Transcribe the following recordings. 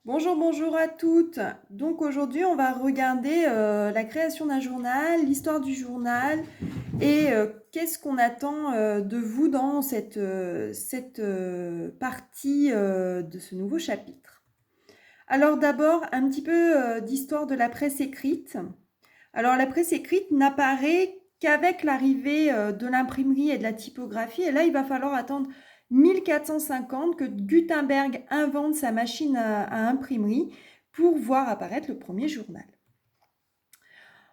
Bonjour, bonjour à toutes. Donc aujourd'hui, on va regarder la création d'un journal, l'histoire du journal et qu'est-ce qu'on attend de vous dans cette partie de ce nouveau chapitre. Alors d'abord, un petit peu d'histoire de la presse écrite. Alors la presse écrite n'apparaît qu'avec l'arrivée de l'imprimerie et de la typographie. Et là, il va falloir attendre 1450 que Gutenberg invente sa machine à imprimerie pour voir apparaître le premier journal.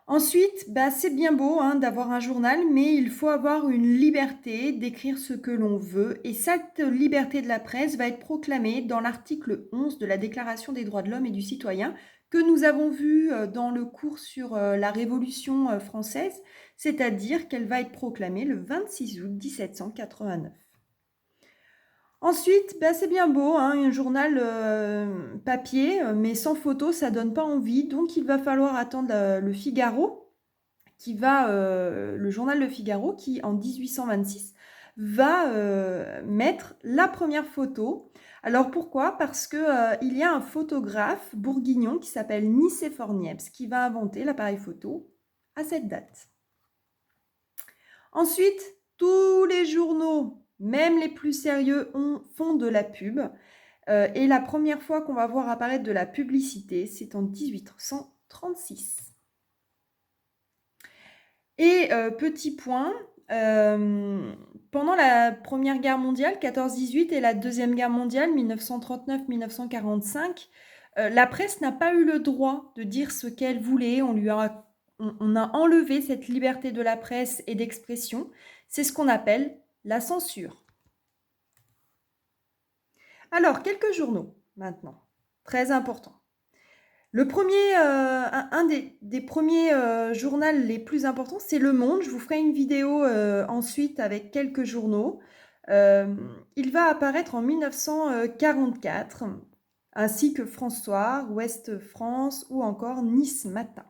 Ensuite, c'est bien beau d'avoir un journal, mais il faut avoir une liberté d'écrire ce que l'on veut. Et cette liberté de la presse va être proclamée dans l'article 11 de la Déclaration des droits de l'homme et du citoyen que nous avons vu dans le cours sur la Révolution française, c'est-à-dire qu'elle va être proclamée le 26 août 1789. Ensuite, c'est bien beau, un journal papier, mais sans photo, ça donne pas envie. Donc, il va falloir attendre le Figaro, le journal Le Figaro, qui en 1826 va mettre la première photo. Alors pourquoi? Parce que il y a un photographe bourguignon qui s'appelle Nicéphore Niepce qui va inventer l'appareil photo à cette date. Ensuite, tous les journaux, même les plus sérieux, font de la pub. Et la première fois qu'on va voir apparaître de la publicité, c'est en 1836. Et petit point, pendant la Première Guerre mondiale, 14-18, et la Deuxième Guerre mondiale, 1939-1945, la presse n'a pas eu le droit de dire ce qu'elle voulait. On a enlevé cette liberté de la presse et d'expression. C'est ce qu'on appelle la censure. Alors, quelques journaux maintenant, très importants. Le premier, un des premiers journaux les plus importants, c'est Le Monde. Je vous ferai une vidéo ensuite avec quelques journaux. Il va apparaître en 1944, ainsi que François, Ouest France ou encore Nice Matin.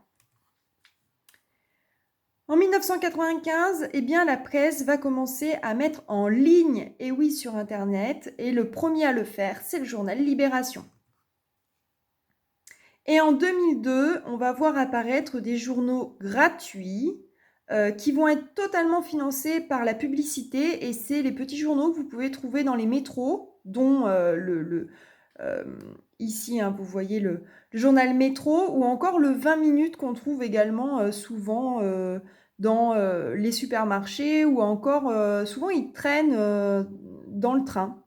En 1995, la presse va commencer à mettre en ligne, et oui, sur Internet, et le premier à le faire, c'est le journal Libération. Et en 2002, on va voir apparaître des journaux gratuits qui vont être totalement financés par la publicité. Et c'est les petits journaux que vous pouvez trouver dans les métros, dont ici, vous voyez le journal Métro, ou encore le 20 minutes qu'on trouve également souvent dans les supermarchés, ou encore souvent ils traînent dans le train.